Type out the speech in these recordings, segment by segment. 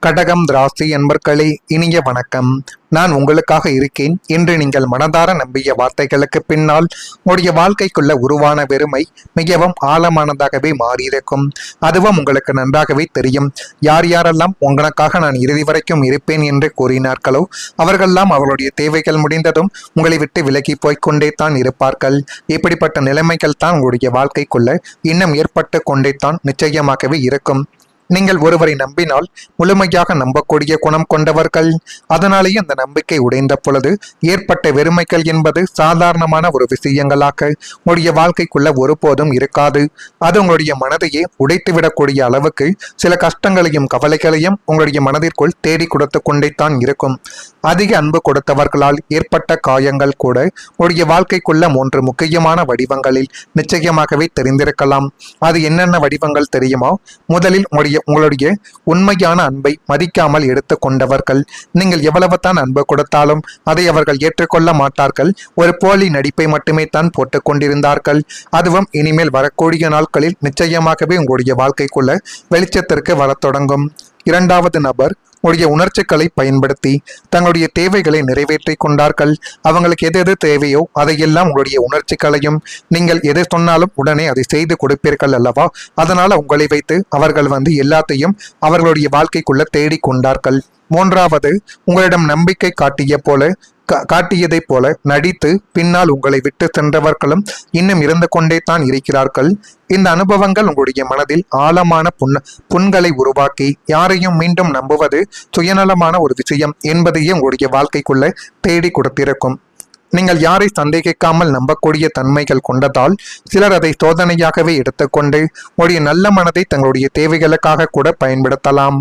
கடகம் ராசி என்பர்களே, இனிய வணக்கம். நான் உங்களுக்காக இருக்கேன் என்று நீங்கள் மனதார நம்பிய வார்த்தைகளுக்கு பின்னால் உங்களுடைய வாழ்க்கைக்குள்ள உருவான வெறுமை மிகவும் ஆழமானதாகவே மாறியிருக்கும். அதுவும் உங்களுக்கு நன்றாகவே தெரியும். யார் யாரெல்லாம் உங்களுக்காக நான் இறுதி வரைக்கும் இருப்பேன் என்று கூறினார்களோ அவர்களெல்லாம் அவர்களுடைய தேவைகள் முடிந்ததும் உங்களை விட்டு விலகி போய்கொண்டே தான் இருப்பார்கள். இப்படிப்பட்ட நிலைமைகள் தான் உங்களுடைய வாழ்க்கைக்குள்ள இன்னும் ஏற்பட்டு கொண்டே தான் நிச்சயமாகவே இருக்கும். நீங்கள் ஒருவரை நம்பினால் முழுமையாக நம்பக்கூடிய குணம் கொண்டவர்கள். அதனாலேயே அந்த நம்பிக்கை உடைந்த பொழுது ஏற்பட்ட வெறுமைகள் என்பது சாதாரணமான ஒரு விஷயங்களாக உங்களுடைய வாழ்க்கைக்குள்ள ஒருபோதும் இருக்காது. அது உங்களுடைய மனதையே உடைத்துவிடக்கூடிய அளவுக்கு சில கஷ்டங்களையும் கவலைகளையும் உங்களுடைய மனதிற்குள் தேடி கொடுத்து கொண்டே தான் இருக்கும். அதிக அன்பு கொடுத்தவர்களால் ஏற்பட்ட காயங்கள் கூட உங்களுடைய வாழ்க்கைக்குள்ள 3 முக்கியமான வடிவங்களில் நிச்சயமாகவே தெரிந்திருக்கலாம். அது என்னென்ன வடிவங்கள் தெரியுமா? முதலில் உங்களுடைய உண்மையான அன்பை மதிக்காமல் எடுத்து கொண்டவர்கள். நீங்கள் எவ்வளவு தான் அன்பு கொடுத்தாலும் அதை அவர்கள் ஏற்றுக்கொள்ள மாட்டார்கள். ஒரு போலி நடிப்பை மட்டுமே தான் போட்டுக் கொண்டிருந்தார்கள். அதுவும் இனிமேல் வரக்கூடிய நாட்களில் நிச்சயமாகவே உங்களுடைய வாழ்க்கைக்குள்ள வெளிச்சத்திற்கு வரத் தொடங்கும். இரண்டாவது நபர் உங்களுடைய உணர்ச்சிகளை பயன்படுத்தி தங்களுடைய தேவைகளை நிறைவேற்றி கொண்டார்கள். அவங்களுக்கு எது எது தேவையோ அதையெல்லாம் உங்களுடைய உணர்ச்சிகளையும் நீங்கள் எது சொன்னாலும் உடனே அதை செய்து கொடுப்பீர்கள் அல்லவா? அதனால உங்களை வைத்து அவர்கள் எல்லாத்தையும் அவர்களுடைய வாழ்க்கைக்குள்ள தேடி கொண்டார்கள். மூன்றாவது, உங்களிடம் நம்பிக்கை காட்டியதை போல நடித்து பின்னால் உங்களை விட்டு சென்றவர்களும் இன்னும் இருந்து கொண்டே தான் இருக்கிறார்கள். இந்த அனுபவங்கள் உங்களுடைய மனதில் ஆழமான புண்களை உருவாக்கி யாரையும் மீண்டும் நம்புவது சுயநலமான ஒரு விஷயம் என்பதையே உங்களுடைய வாழ்க்கைக்குள்ள தேடி கொடுத்திருக்கும். நீங்கள் யாரை சந்தேகிக்காமல் நம்பக்கூடிய தன்மைகள் கொண்டதால் சிலர் அதை சோதனையாகவே எடுத்துக்கொண்டு உங்களுடைய நல்ல மனதை தங்களுடைய தேவைகளுக்காக கூட பயன்படுத்தலாம்.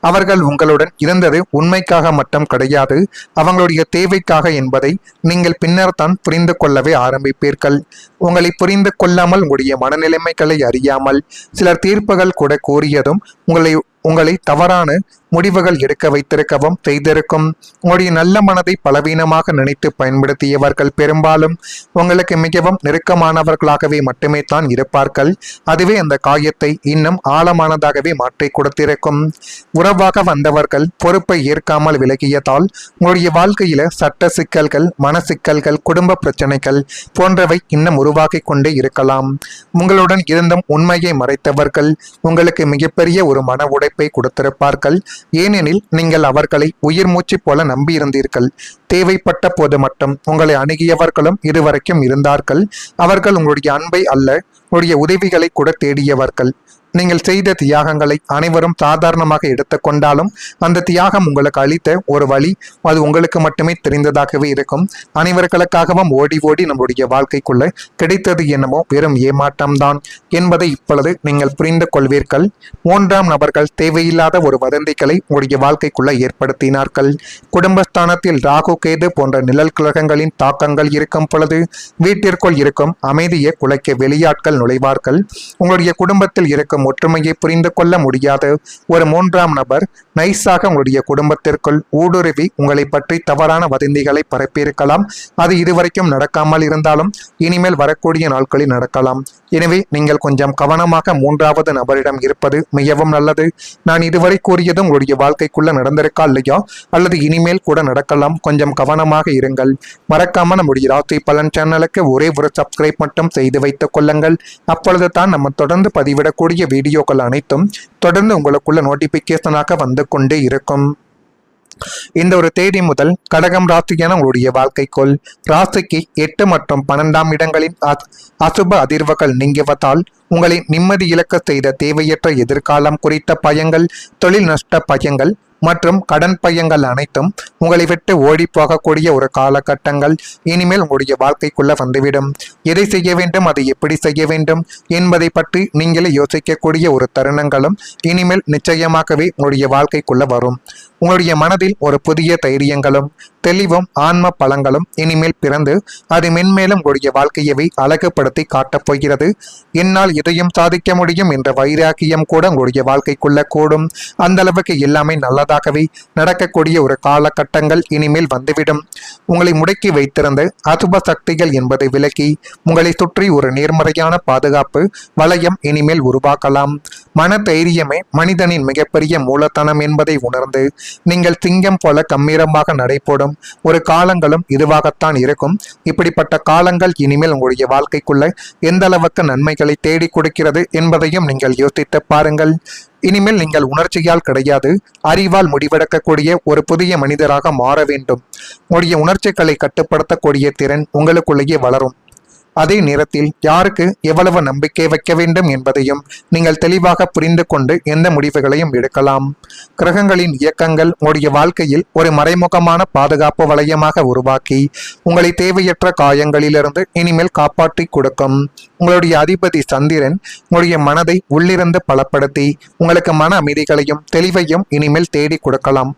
அவர்கள் உங்களுடன் இருந்தது உண்மைக்காக மட்டும் கிடையாது, அவங்களுடைய தேவைக்காக என்பதை நீங்கள் பின்னர் தான் புரிந்து கொள்ளவே ஆரம்பிப்பீர்கள். உங்களை புரிந்து கொள்ளாமல் உங்களுடைய மனநிலைமைகளை அறியாமல் சிலர் தீர்ப்புகள் கூட கூறியதும் உங்களை தவறான முடிவுகள் எடுக்க வைத்திருக்கவும் செய்திருக்கும். உங்களுடைய நல்ல மனதை பலவீனமாக நினைத்து பயன்படுத்தியவர்கள் பெரும்பாலும் உங்களுக்கு மிகவும் நெருக்கமானவர்களாகவே மட்டுமே தான் இருப்பார்கள். அதுவே அந்த காயத்தை இன்னும் ஆழமானதாகவே மாற்றி கொடுத்திருக்கும். உறவாக வந்தவர்கள் பொறுப்பை ஏற்காமல் விலகியதால் உங்களுடைய வாழ்க்கையில சட்ட சிக்கல்கள், மன சிக்கல்கள், குடும்ப பிரச்சனைகள் போன்றவை இன்னும் உருவாகி கொண்டே இருக்கலாம். உங்களுடன் இருந்தும் உண்மையை மறைத்தவர்கள் உங்களுக்கு மிகப்பெரிய ஒரு மன உடைப்பை கொடுத்திருப்பார்கள். ஏனெனில் நீங்கள் அவர்களை உயிர் மூச்சு போல நம்பியிருந்தீர்கள். தேவைப்பட்ட போது மட்டும் உங்களை அணுகியவர்களும் இதுவரைக்கும் இருந்தார்கள். அவர்கள் உங்களுடைய அன்பை அல்ல, உங்களுடைய உதவிகளை கூட தேடியவர்கள். நீங்கள் செய்த தியாகங்களை அனைவரும் சாதாரணமாக எடுத்துக்கொண்டாலும் அந்த தியாகம் உங்களுக்கு அளித்த ஒரு வழி அது உங்களுக்கு மட்டுமே தெரிந்ததாகவே இருக்கும். அனைவர்களுக்காகவும் ஓடி ஓடி நம்முடைய வாழ்க்கைக்குள்ள கிடைத்தது என்னமோ வெறும் ஏமாற்றம்தான் என்பதை இப்பொழுது நீங்கள் புரிந்து கொள்வீர்கள். 3ஆம் நபர்கள் தேவையில்லாத ஒரு வதந்திகளை உங்களுடைய வாழ்க்கைக்குள்ள ஏற்படுத்தினார்கள். குடும்பஸ்தானத்தில் ராகு, கேது போன்ற நிழல் கிரகங்களின் தாக்கங்கள் இருக்கும் பொழுது வீட்டிற்குள் இருக்கும் அமைதியை குலைக்க வெளியாட்கள் நுழைவார்கள். உங்களுடைய குடும்பத்தில் இருக்கும் ஒற்றுமையை புரிந்து கொள்ள முடியாத ஒரு 3ஆம் நபர் நைஸாக உங்களுடைய குடும்பத்திற்குள் ஊடுருவி உங்களை பற்றி தவறான வதந்திகளை பரப்பியிருக்கலாம். அது இதுவரைக்கும் நடக்காமல் இருந்தாலும் இனிமேல் வரக்கூடிய நாட்களில் நடக்கலாம். எனவே நீங்கள் கொஞ்சம் கவனமாக 3ஆவது நபரிடம் இருப்பது மிகவும் நல்லது. நான் இதுவரை கூறியதும் உங்களுடைய வாழ்க்கைக்குள்ள நடந்திருக்கா இல்லையா, அல்லது இனிமேல் கூட நடக்கலாம். கொஞ்சம் கவனமாக இருங்கள். மறக்காம நம்முடைய ராசி பலன் சேனலுக்கு ஒரே ஒரு சப்ஸ்கிரைப் மட்டும் செய்து வைத்துக் கொள்ளுங்கள். அப்பொழுது தான் நம்ம தொடர்ந்து பதிவிடக்கூடிய வீடியோக்கள் அனைத்தும் தொடர்ந்து உங்களுக்குள்ள நோட்டிபிகேஷனாக வந்து கொண்டே இருக்கும். இந்த ஒரு தேதி முதல் கடகம் ராசியான உங்களுடைய வாழ்க்கைக்குள் ராசிக்கு 8 மற்றும் 12ஆம் இடங்களின் அசுப அதிர்வுகள் நீங்குவதால் உங்களை நிம்மதி இழக்க செய்த தேவையற்ற எதிர்காலம் குறித்த பயங்கள், தொழில் நஷ்ட பயங்கள் மற்றும் கடன் பயங்கள் அனைத்தும் உங்களை விட்டு ஓடி போகக்கூடிய ஒரு காலகட்டங்கள் இனிமேல் உங்களுடைய வாழ்க்கைக்குள்ள வந்துவிடும். எதை செய்ய வேண்டும், அதை எப்படி செய்ய வேண்டும் என்பதை பற்றி நீங்களே யோசிக்கக்கூடிய ஒரு தருணங்களும் இனிமேல் நிச்சயமாகவே உங்களுடைய வாழ்க்கைக்குள்ள வரும். உங்களுடைய மனதில் ஒரு புதிய தைரியங்களும் தெளிவும் ஆன்ம பலங்களும் இனிமேல் பிறந்து அது மென்மேலும் உங்களுடைய வாழ்க்கையவை அழகுபடுத்தி காட்டப் போகிறது. என்னால் இதையும் சாதிக்க முடியும் என்ற வைராக்கியம் கூட உங்களுடைய வாழ்க்கைக்குள்ள கூடும். அந்த அளவுக்கு எல்லாமே நல்லதாகவே நடக்கக்கூடிய ஒரு காலகட்டங்கள் இனிமேல் வந்துவிடும். உங்களை முடக்கி வைத்திருந்த அசுப சக்திகள் என்பதை விலக்கி உங்களை சுற்றி ஒரு நேர்மறையான பாதுகாப்பு வளையம் இனிமேல் உருவாக்கலாம். மன தைரியமே மனிதனின் மிகப்பெரிய மூலதனம் என்பதை உணர்ந்து நீங்கள் சிங்கம் போல கம்பீரமாக நடைபோடும் ஒரு காலங்களும் இதுவாகத்தான் இருக்கும். இப்படிப்பட்ட காலங்கள் இனிமேல் உங்களுடைய வாழ்க்கைக்குள்ள எந்த அளவுக்கு நன்மைகளை தேடி கொடுக்கிறது என்பதையும் நீங்கள் யோசித்து பாருங்கள். இனிமேல் நீங்கள் உணர்ச்சியால் கிடையாது, அறிவால் முடிவெடுக்கக்கூடிய ஒரு புதிய மனிதராக மாற வேண்டும். உங்களுடைய உணர்ச்சிகளை கட்டுப்படுத்தக்கூடிய திறன் உங்களுக்குள்ளேயே வளரும். அதே நேரத்தில் யாருக்கு எவ்வளவு நம்பிக்கை வைக்க வேண்டும் என்பதையும் நீங்கள் தெளிவாக புரிந்து கொண்டு எந்த முடிவுகளையும் எடுக்கலாம். கிரகங்களின் இயக்கங்கள் உங்களுடைய வாழ்க்கையில் ஒரு மறைமுகமான பாதுகாப்பு வளையமாக உருவாக்கி உங்களை தேவையற்ற காயங்களிலிருந்து இனிமேல் காப்பாற்றி கொடுக்கும். உங்களுடைய அதிபதி சந்திரன் உங்களுடைய மனதை உள்ளிருந்து பலப்படுத்தி உங்களுக்கு மன அமைதிகளையும் தெளிவையும் இனிமேல் தேடி கொடுக்கலாம்.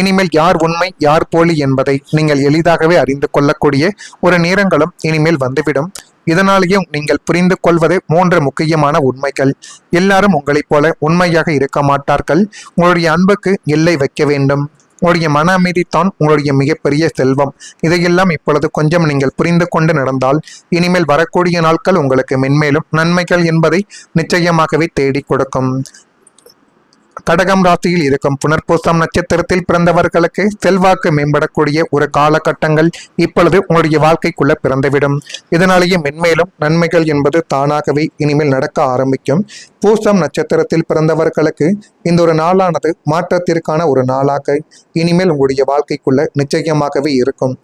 இனிமேல் யார் உண்மை யார் போலி என்பதை நீங்கள் எளிதாகவே அறிந்து கொள்ளக்கூடிய ஒரு நேரங்களும் இனிமேல் வந்துவிடும். இதனாலேயே நீங்கள் புரிந்து கொள்வது 3 முக்கியமான உண்மைகள். எல்லாரும் உங்களைப் போல உண்மையாக இருக்க மாட்டார்கள். உங்களுடைய அன்புக்கு எல்லை வைக்க வேண்டும். உங்களுடைய மன அமைதித்தான் உங்களுடைய மிகப்பெரிய செல்வம். இதையெல்லாம் இப்பொழுது கொஞ்சம் நீங்கள் புரிந்து கொண்டு நடந்தால் இனிமேல் வரக்கூடிய நாட்கள் உங்களுக்கு மென்மேலும் நன்மைகள் என்பதை நிச்சயமாகவே தேடி கொடுக்கும். கடகம் ராசியில் இருக்கும் புனர்பூசம் நட்சத்திரத்தில் பிறந்தவர்களுக்கு செல்வாக்கு மேம்படக்கூடிய ஒரு காலகட்டங்கள் இப்பொழுது உங்களுடைய வாழ்க்கைக்குள்ள பிறந்துவிடும். இதனாலேயே மென்மேலும் நன்மைகள் என்பது தானாகவே இனிமேல் நடக்க ஆரம்பிக்கும். பூசம் நட்சத்திரத்தில் பிறந்தவர்களுக்கு இந்த ஒரு நாளானது மாற்றத்திற்கான ஒரு நாளாக இனிமேல் உங்களுடைய வாழ்க்கைக்குள்ள நிச்சயமாகவே இருக்கும்.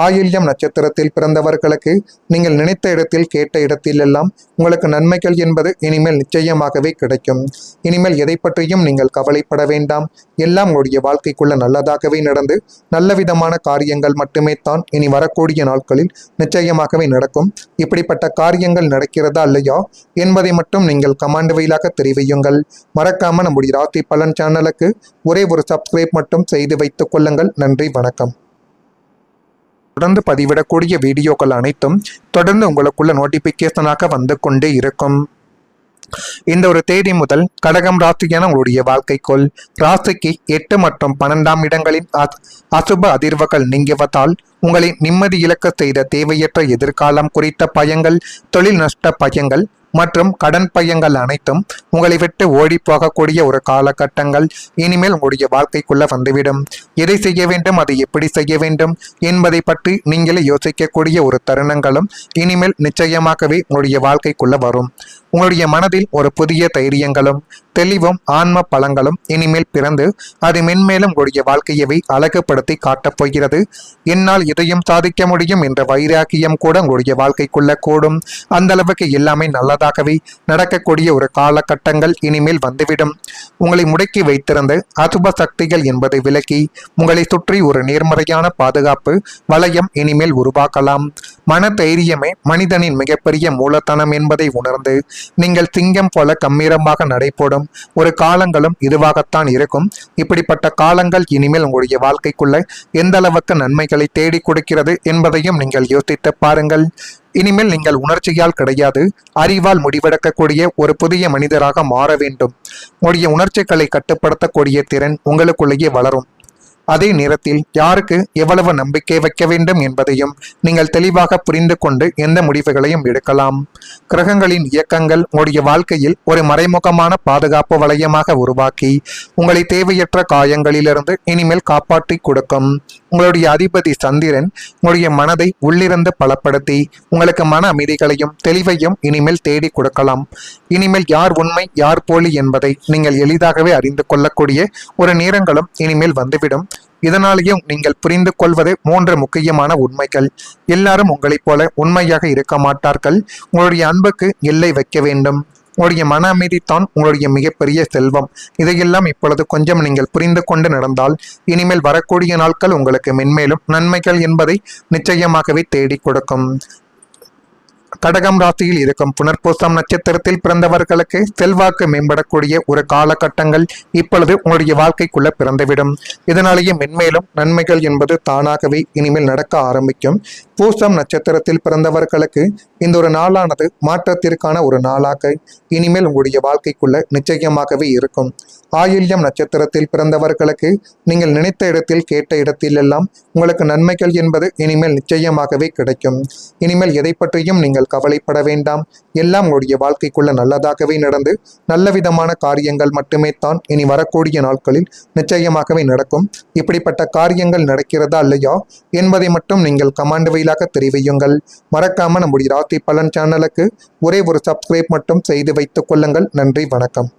ஆயில்யம் நட்சத்திரத்தில் பிறந்தவர்களுக்கு நீங்கள் நினைத்த இடத்தில் கேட்ட இடத்தில் எல்லாம் உங்களுக்கு நன்மைகள் என்பது இனிமேல் நிச்சயமாகவே கிடைக்கும். இனிமேல் எதை பற்றியும் நீங்கள் கவலைப்பட வேண்டாம். எல்லாம் உங்களுடைய வாழ்க்கைக்குள்ள நல்லதாகவே நடந்து நல்ல விதமான காரியங்கள் மட்டுமே தான் இனி வரக்கூடிய நாட்களில் நிச்சயமாகவே நடக்கும். இப்படிப்பட்ட காரியங்கள் நடக்கிறதா இல்லையா என்பதை மட்டும் நீங்கள் கமெண்ட் வாயிலாக தெரிவியுங்கள். மறக்காம நம்முடைய ராசி பலன் சேனலுக்கு ஒரே ஒரு சப்ஸ்கிரைப் மட்டும் செய்து வைத்துக் கொள்ளுங்கள். நன்றி, வணக்கம். தொடர்ந்து பதிவிடக்கூடிய வீடியோக்கள் அனைத்தும் தொடர்ந்து உங்களுக்குள்ள நோட்டிபிகேஷனாக வந்து கொண்டே இருக்கும். இந்த ஒரு தேதி முதல் கடகம் ராசியான உங்களுடைய வாழ்க்கைக்குள் ராசிக்கு 8 மற்றும் 12ஆம் இடங்களின் அசுப அதிர்வுகள் நீங்குவதால் உங்களை நிம்மதி இழக்க செய்த தேவையற்ற எதிர்காலம் குறித்த பயங்கள், தொழில் நஷ்ட பயங்கள் மற்றும் கடன் பயங்கள் அனைத்தும் உங்களை விட்டு ஓடி போகக்கூடிய ஒரு காலகட்டங்கள் இனிமேல் உங்களுடைய வாழ்க்கைக்குள்ள வந்துவிடும். எதை செய்ய வேண்டும், அதை எப்படி செய்ய வேண்டும் என்பதை பற்றி நீங்களே யோசிக்கக்கூடிய ஒரு தருணங்களும் இனிமேல் நிச்சயமாகவே உங்களுடைய வாழ்க்கைக்குள்ள வரும். உங்களுடைய மனதில் ஒரு புதிய தைரியங்களும் தெளிவும் ஆன்ம பலங்களும் இனிமேல் பிறந்து அது மென்மேலும் உங்களுடைய வாழ்க்கையவை அழகுபடுத்தி காட்டப் போகிறது. என்னால் இதையும் சாதிக்க முடியும் என்ற வைராக்கியம் கூட உங்களுடைய வாழ்க்கைக்குள்ள கூடும். அந்த அளவுக்கு எல்லாமே நல்லதாகவே நடக்கக்கூடிய ஒரு காலகட்டங்கள் இனிமேல் வந்துவிடும். உங்களை முடக்கி வைத்திருந்த அசுப சக்திகள் என்பதை விலக்கி உங்களை சுற்றி ஒரு நேர்மறையான பாதுகாப்பு வளையம் இனிமேல் உருவாக்கலாம். மன தைரியமே மனிதனின் மிகப்பெரிய மூலதனம் என்பதை உணர்ந்து நீங்கள் சிங்கம் போல கம்பீரமாக நடைபோடும் ஒரு காலங்களும் இதுவாகத்தான் இருக்கும். இப்படிப்பட்ட காலங்கள் இனிமேல் உங்களுடைய வாழ்க்கைக்குள்ள எந்த அளவுக்கு நன்மைகளை தேடி கொடுக்கிறது என்பதையும் நீங்கள் யோசித்து பாருங்கள். இனிமேல் நீங்கள் உணர்ச்சியால் கிடையாது, அறிவால் முடிவெடுக்கக்கூடிய ஒரு புதிய மனிதராக மாற வேண்டும். உங்களுடைய உணர்ச்சிகளை கட்டுப்படுத்தக்கூடிய திறன் உங்களுக்குள்ளேயே வளரும். அதே நேரத்தில் யாருக்கு எவ்வளவு நம்பிக்கை வைக்க வேண்டும் என்பதையும் நீங்கள் தெளிவாக புரிந்து கொண்டு எந்த முடிவுகளையும் எடுக்கலாம். கிரகங்களின் இயக்கங்கள் உங்களுடைய வாழ்க்கையில் ஒரு மறைமுகமான பாதுகாப்பு வளையமாக உருவாக்கி உங்களை தேவையற்ற காயங்களிலிருந்து இனிமேல் காப்பாற்றி கொடுக்கும். உங்களுடைய அதிபதி சந்திரன் உங்களுடைய மனதை உள்ளிருந்து பலப்படுத்தி உங்களுக்கு மன அமைதிகளையும் தெளிவையும் இனிமேல் தேடி கொடுக்கலாம். இனிமேல் யார் உண்மை யார் போலி என்பதை நீங்கள் எளிதாகவே அறிந்து கொள்ளக்கூடிய ஒரு நேரங்களும் இனிமேல் வந்துவிடும். இதனாலேயே நீங்கள் புரிந்து கொள்வது 3 முக்கியமான உண்மைகள். எல்லாரும் உங்களைப் போல உண்மையாக இருக்க மாட்டார்கள். உங்களுடைய அன்புக்கு எல்லை வைக்க வேண்டும். உங்களுடைய மன அமைதித்தான் உங்களுடைய மிகப்பெரிய செல்வம். இதையெல்லாம் இப்பொழுது கொஞ்சம் நீங்கள் புரிந்து கொண்டு நடந்தால் இனிமேல் வரக்கூடிய நாட்கள் உங்களுக்கு மென்மேலும் நன்மைகள் என்பதை நிச்சயமாகவே தேடி கொடுக்கும். கடகம் ராசியில் இருக்கும் புனர்பூசம் நட்சத்திரத்தில் பிறந்தவர்களுக்கு செல்வாக்கு மேம்படக்கூடிய ஒரு காலகட்டங்கள் இப்பொழுது உங்களுடைய வாழ்க்கைக்குள்ள பிறந்துவிடும். இதனாலேயே மென்மேலும் நன்மைகள் என்பது தானாகவே இனிமேல் நடக்க ஆரம்பிக்கும். பூசம் நட்சத்திரத்தில் பிறந்தவர்களுக்கு இந்த ஒரு நாளானது மாற்றத்திற்கான ஒரு நாளாக இனிமேல் உங்களுடைய வாழ்க்கைக்குள்ள நிச்சயமாகவே இருக்கும். ஆயில்யம் நட்சத்திரத்தில் பிறந்தவர்களுக்கு நீங்கள் நினைத்த இடத்தில் கேட்ட இடத்தில் எல்லாம் உங்களுக்கு நன்மைகள் என்பது இனிமேல் நிச்சயமாகவே கிடைக்கும். இனிமேல் எதை பற்றியும் நீங்கள் கவலைப்பட வேண்டாம். எல்லாம் உங்களுடைய வாழ்க்கைக்குள்ள நல்லதாகவே நடந்து நல்ல விதமான காரியங்கள் மட்டுமே தான் இனி வரக்கூடிய நாட்களில் நிச்சயமாகவே நடக்கும். இப்படிப்பட்ட காரியங்கள் நடக்கிறதா இல்லையா என்பதை மட்டும் நீங்கள் கமெண்ட் வாயிலாக தெரிவியுங்கள். மறக்காம நம்முடைய ராசி பலன் சேனலுக்கு ஒரே ஒரு சப்ஸ்கிரைப் மட்டும் செய்து வைத்துக் கொள்ளுங்கள். நன்றி, வணக்கம்.